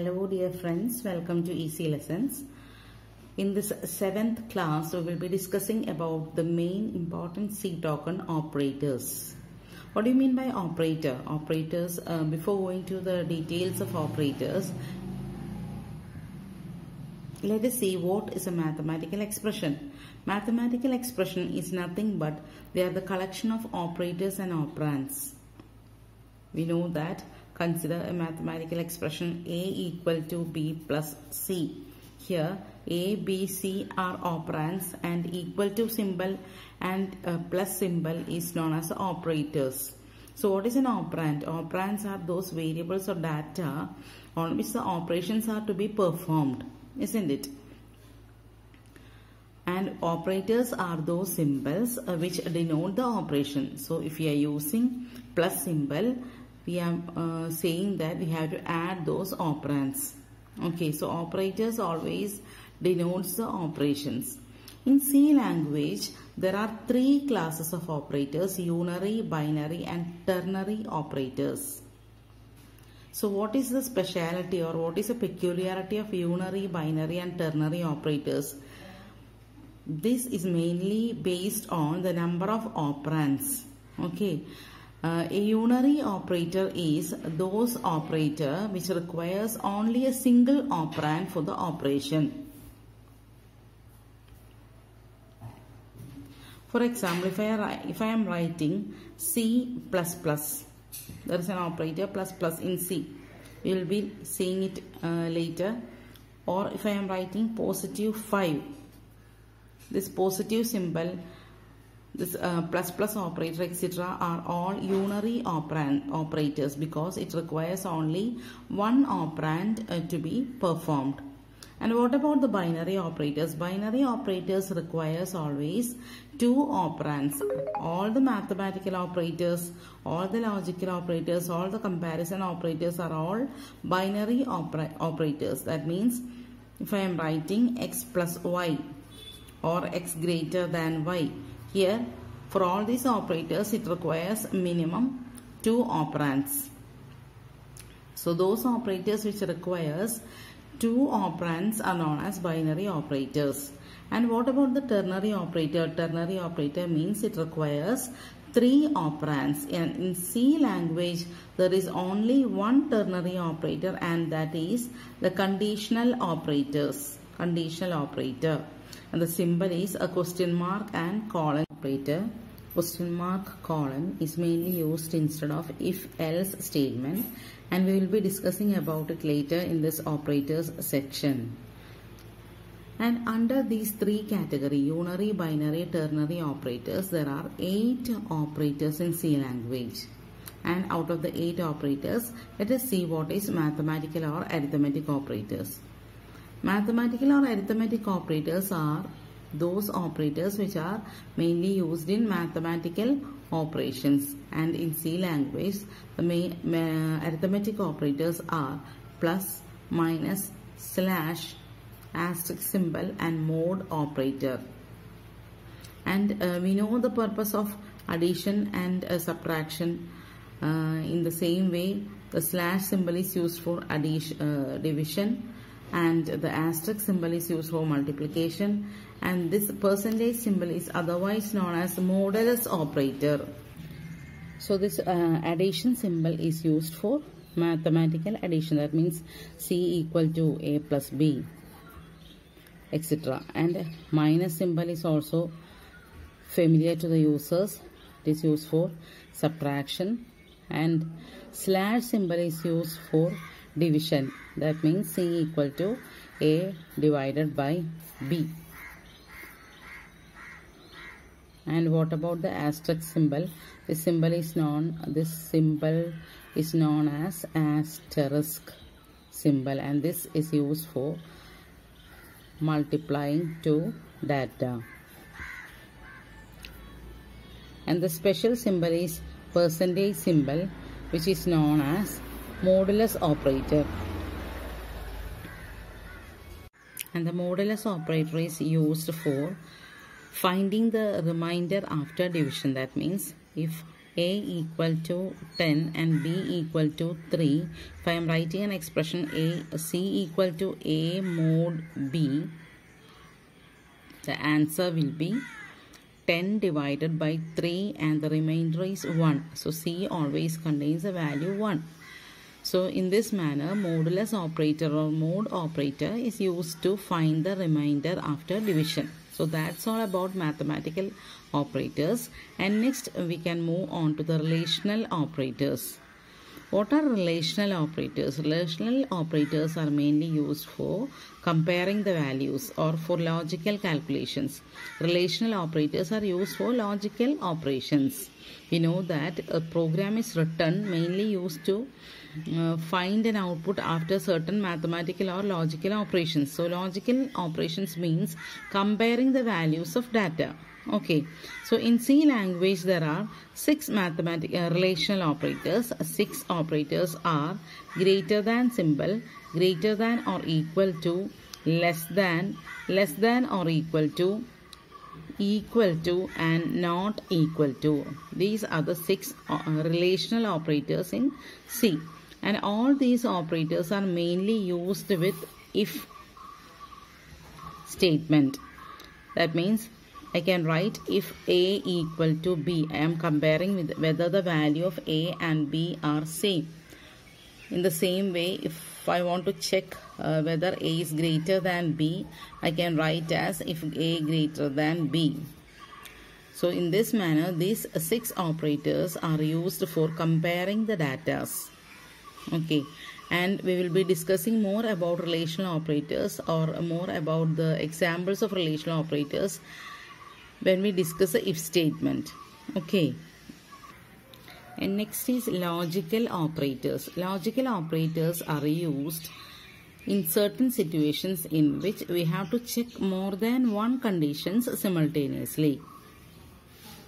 Hello dear friends, welcome to Easy Lessons. In this 7th class, we will be discussing about the main important C token operators. What do you mean by operator? Operators, before going to the details of operators, let us see what is a mathematical expression. Mathematical expression is nothing but they are the collection of operators and operands. We know that. Consider a mathematical expression A equal to B plus C. Here A, B, C are operands and equal to symbol and plus symbol is known as operators. So what is an operand? Operands are those variables or data on which the operations are to be performed, isn't it? And operators are those symbols which denote the operation. So if we are using plus symbol, we are saying that we have to add those operands. Okay, so operators always denotes the operations. In C language, there are 3 classes of operators: unary, binary and ternary operators. So what is the speciality or what is the peculiarity of unary, binary and ternary operators? This is mainly based on the number of operands. Okay. A unary operator is those operator which requires only a single operand for the operation. For example, if I am writing C++, there is an operator plus plus in C. We will be seeing it later. Or if I am writing positive 5, this positive symbol, this plus plus operator, etc. are all unary operators because it requires only one operand to be performed. And what about the binary operators? Binary operators requires always 2 operands. All the mathematical operators, all the logical operators, all the comparison operators are all binary operators. That means if I am writing x plus y or x greater than y, here, for all these operators, it requires minimum 2 operands. So those operators which requires 2 operands are known as binary operators. And what about the ternary operator? Ternary operator means it requires 3 operands. And in C language, there is only one ternary operator, and that is the conditional operators. Conditional operator. And the symbol is a question mark and colon operator. Question mark colon is mainly used instead of if-else statement, and we will be discussing about it later in this operators section. And under these 3 categories, unary, binary, ternary operators, there are 8 operators in C language. And out of the 8 operators, let us see what is mathematical or arithmetic operators. Mathematical or arithmetic operators are those operators which are mainly used in mathematical operations. And in C language, the arithmetic operators are plus, minus, slash, asterisk symbol and mod operator. And we know the purpose of addition and subtraction. In the same way, the slash symbol is used for division, and the asterisk symbol is used for multiplication, and this percentage symbol is otherwise known as modulus operator. So this addition symbol is used for mathematical addition. That means C equal to A plus B, etc. And minus symbol is also familiar to the users. It is used for subtraction, and slash symbol is used for division. That means C equal to A divided by B. And what about the asterisk symbol? This symbol is known as asterisk symbol, and this is used for multiplying 2 data. And the special symbol is percentage symbol, which is known as modulus operator. And the modulus operator is used for finding the remainder after division. That means if A equal to 10 and B equal to 3, if I am writing an expression C equal to A mod B, the answer will be 10 divided by 3 and the remainder is 1. So C always contains a value 1. So in this manner, modulus operator or mode operator is used to find the remainder after division. So that's all about mathematical operators. And next we can move on to the relational operators. What are relational operators? Relational operators are mainly used for comparing the values or for logical calculations. Relational operators are used for logical operations. We know that a program is written mainly used to find an output after certain mathematical or logical operations. So logical operations means comparing the values of data. Okay, so in C language there are 6 relational operators. 6 operators are greater than symbol, greater than or equal to, less than or equal to, and not equal to. These are the 6 relational operators in C. And all these operators are mainly used with if statement. That means I can write if A equal to B. I am comparing with whether the value of A and B are same. In the same way, if I want to check whether A is greater than B, I can write as if A greater than B. So in this manner, these 6 operators are used for comparing the data. Okay, and we will be discussing more about relational operators or more about the examples of relational operators when we discuss the if statement. Okay. And next is logical operators. Logical operators are used in certain situations in which we have to check more than one conditions simultaneously.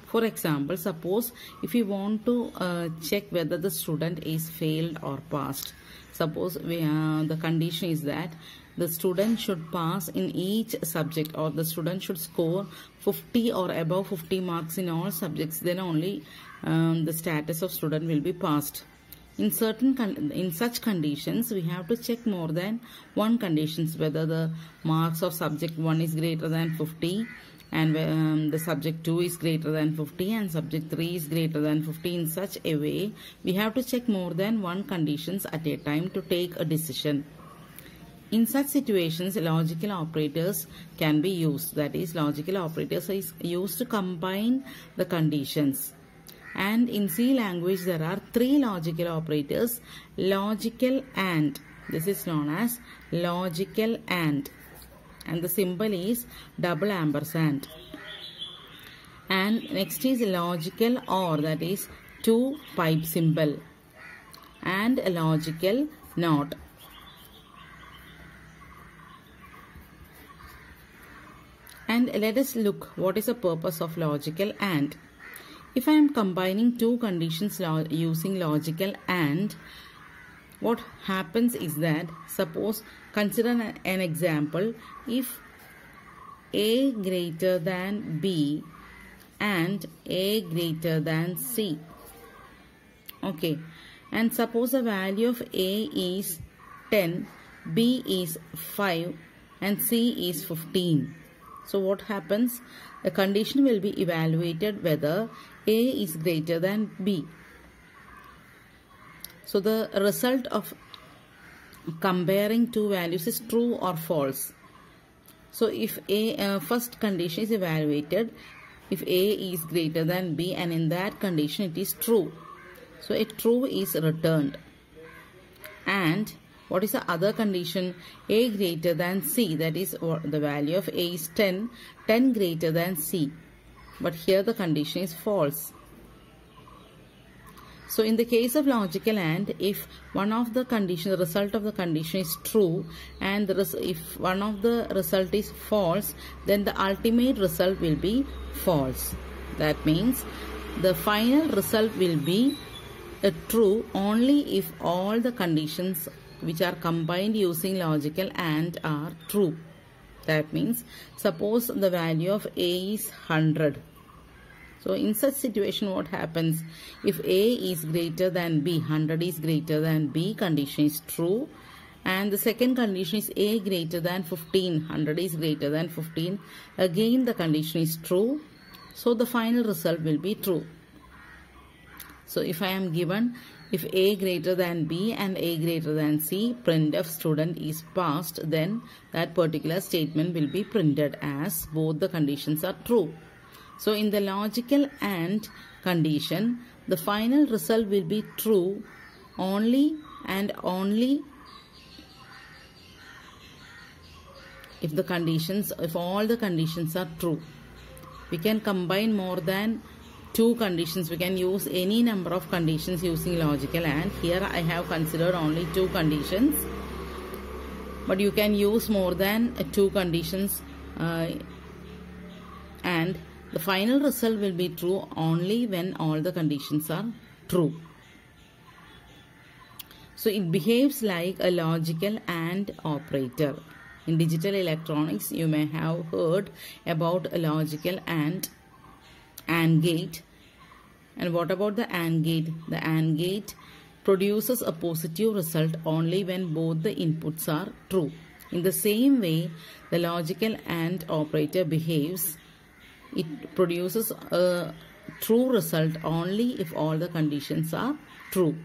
For example, suppose if you want to check whether the student is failed or passed. Suppose the condition is that the student should pass in each subject, or the student should score 50 or above 50 marks in all subjects, then only the status of student will be passed. In such conditions, we have to check more than one conditions, whether the marks of subject 1 is greater than 50 and the subject 2 is greater than 50 and subject 3 is greater than 50. In such a way, we have to check more than one conditions at a time to take a decision. In such situations, logical operators can be used. That is, logical operators is used to combine the conditions. And in C language, there are 3 logical operators. Logical AND. This is known as logical AND. And the symbol is double ampersand. And next is logical OR. That is 2 pipe symbol. And logical NOT. And let us look what is the purpose of logical AND. If I am combining 2 conditions using logical AND, what happens is that, suppose, consider an example, if A greater than B and A greater than C. Okay, and suppose the value of A is 10, B is 5 and C is 15. So what happens? The condition will be evaluated whether A is greater than B. So the result of comparing 2 values is true or false. So if first condition is evaluated, if A is greater than B, and in that condition it is true. So a true is returned. And what is the other condition? A greater than C, that is the value of A is 10, 10 greater than C. But here the condition is false. So in the case of logical AND, if one of the condition, the result of the condition is true, and if one of the result is false, then the ultimate result will be false. That means the final result will be true only if all the conditions which are combined using logical AND are true. That means, suppose the value of A is 100. So in such situation, what happens? If A is greater than B, 100 is greater than B, condition is true. And the second condition is A greater than 15, 100 is greater than 15. Again, the condition is true. So the final result will be true. So if I am given, if A greater than B and A greater than C, printf student is passed, then that particular statement will be printed as both the conditions are true. So in the logical AND condition, the final result will be true only and only if all the conditions are true. We can combine more than 2 conditions. We can use any number of conditions using logical AND. Here I have considered only 2 conditions, but you can use more than 2 conditions and the final result will be true only when all the conditions are true. So it behaves like a logical AND operator. In digital electronics, you may have heard about a logical AND gate. And what about the AND gate? The AND gate produces a positive result only when both the inputs are true. In the same way, the logical AND operator behaves. It produces a true result only if all the conditions are true.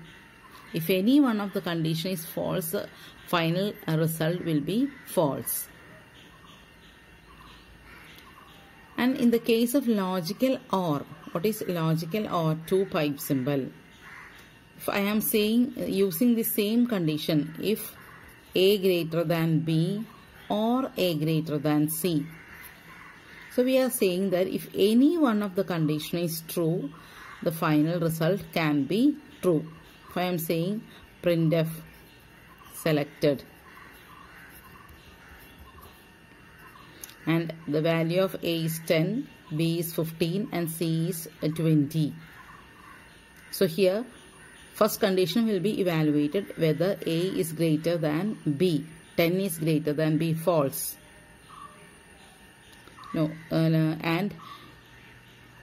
If any one of the conditions is false, the final result will be false. And in the case of logical OR, what is logical OR? 2 pipe symbol. If I am saying using the same condition, if A greater than B or A greater than C. So we are saying that if any one of the condition is true, the final result can be true. If I am saying printf selected and the value of A is 10, B is 15 and C is 20. So here first condition will be evaluated whether A is greater than B. 10 is greater than B, false. No, and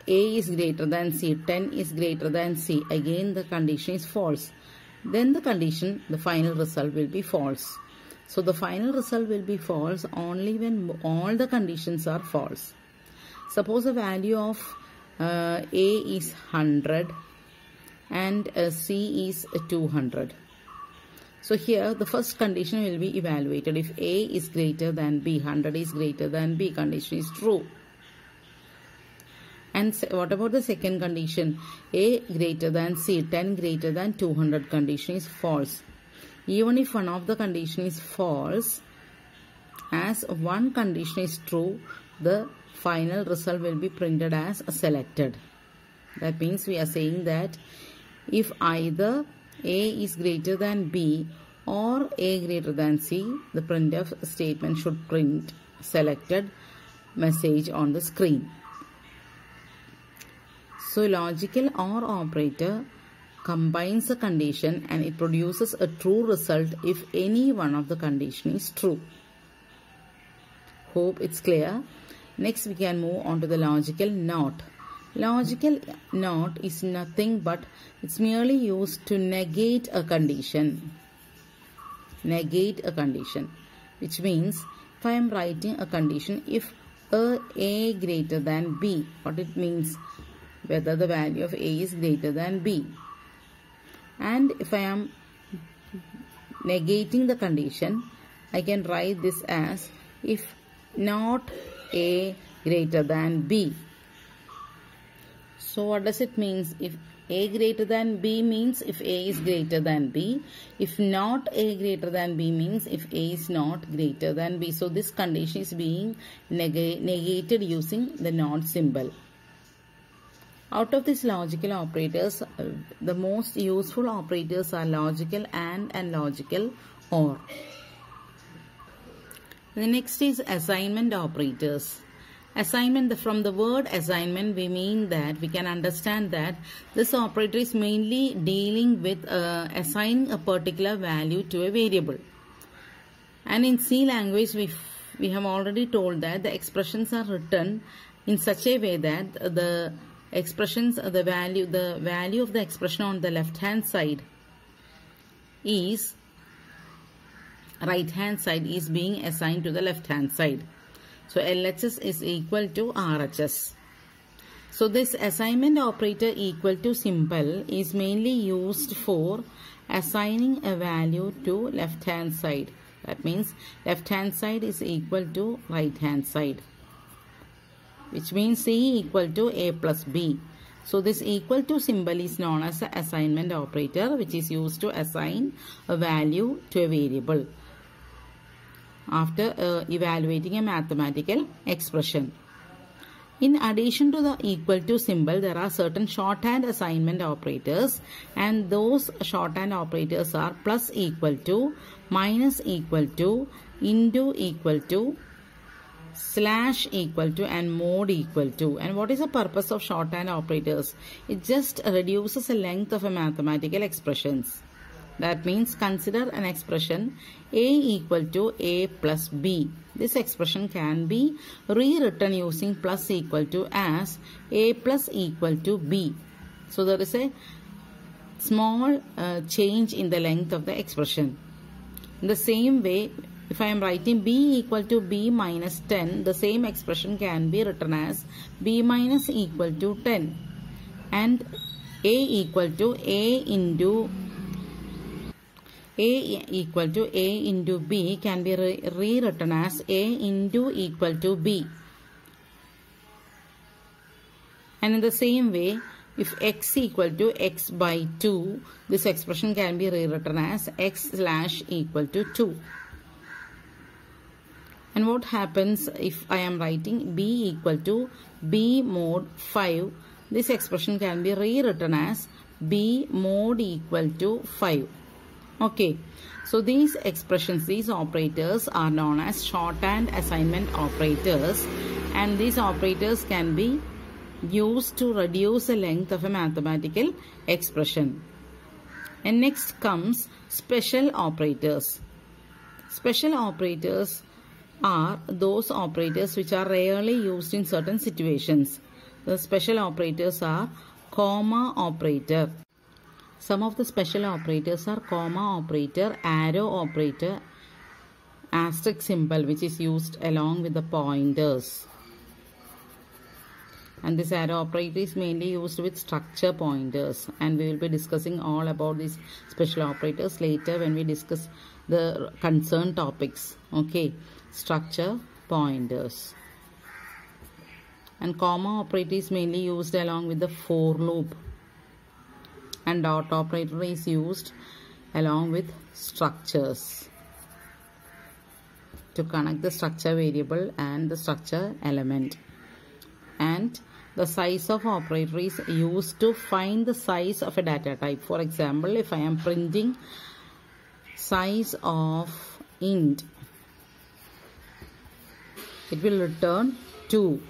A is greater than C, 10 is greater than C. Again the condition is false. Then the final result will be false. So the final result will be false only when all the conditions are false. Suppose the value of A is 100 and C is 200. So here the first condition will be evaluated. If A is greater than B, 100 is greater than B, condition is true. And what about the second condition? A greater than C, 10 greater than 200, condition is false. Even if one of the condition is false, as one condition is true, the final result will be printed as selected. That means we are saying that if either A is greater than B or A greater than C, the printf statement should print selected message on the screen. So logical OR operator combines a condition and it produces a true result if any one of the condition is true. Hope it's clear. Next we can move on to the logical NOT. Logical NOT is nothing but it's merely used to negate a condition. Negate a condition, which means if I am writing a condition, if A greater than B, what it means? Whether the value of A is greater than B. And if I am negating the condition, I can write this as if not A greater than B. So what does it mean? If A greater than B means if A is greater than B. If not A greater than B means if A is not greater than B. So this condition is being negated using the NOT symbol. Out of these logical operators, the most useful operators are logical AND and logical OR. The next is assignment operators. Assignment, from the word assignment, we mean that we can understand that this operator is mainly dealing with assigning a particular value to a variable. And in C language, we have already told that the expressions are written in such a way that the expressions, the value of the expression on the left hand side is right hand side is being assigned to the left hand side. So LHS is equal to RHS. So this assignment operator equal to symbol is mainly used for assigning a value to left hand side. That means left hand side is equal to right hand side, which means C equal to A plus B. So this equal to symbol is known as the assignment operator, which is used to assign a value to a variable after evaluating a mathematical expression. In addition to the equal to symbol, there are certain shorthand assignment operators, and those shorthand operators are plus equal to, minus equal to, into equal to, slash equal to, and mod equal to. And what is the purpose of shorthand operators? It just reduces the length of a mathematical expressions. That means consider an expression A equal to A plus B. This expression can be rewritten using plus equal to as A plus equal to B. So there is a small change in the length of the expression. In the same way, if I am writing B equal to B minus 10, the same expression can be written as B minus equal to 10. And A equal to A into B can be rewritten as A into equal to B. And in the same way, if x equal to x by 2, this expression can be rewritten as x slash equal to 2. And what happens if I am writing B equal to B mod 5? This expression can be rewritten as B mod equal to 5. Okay, so these expressions, these operators are known as shorthand assignment operators, and these operators can be used to reduce the length of a mathematical expression. And next comes special operators. Special operators are those operators which are rarely used in certain situations. The special operators are comma operator. Some of the special operators are comma operator, arrow operator, asterisk symbol which is used along with the pointers. And this arrow operator is mainly used with structure pointers, and we will be discussing all about these special operators later when we discuss the concerned topics. Okay, structure pointers. And comma operator is mainly used along with the for loop, and dot operator is used along with structures to connect the structure variable and the structure element. And the size of operator is used to find the size of a data type. For example, if I am printing size of int, it will return 2.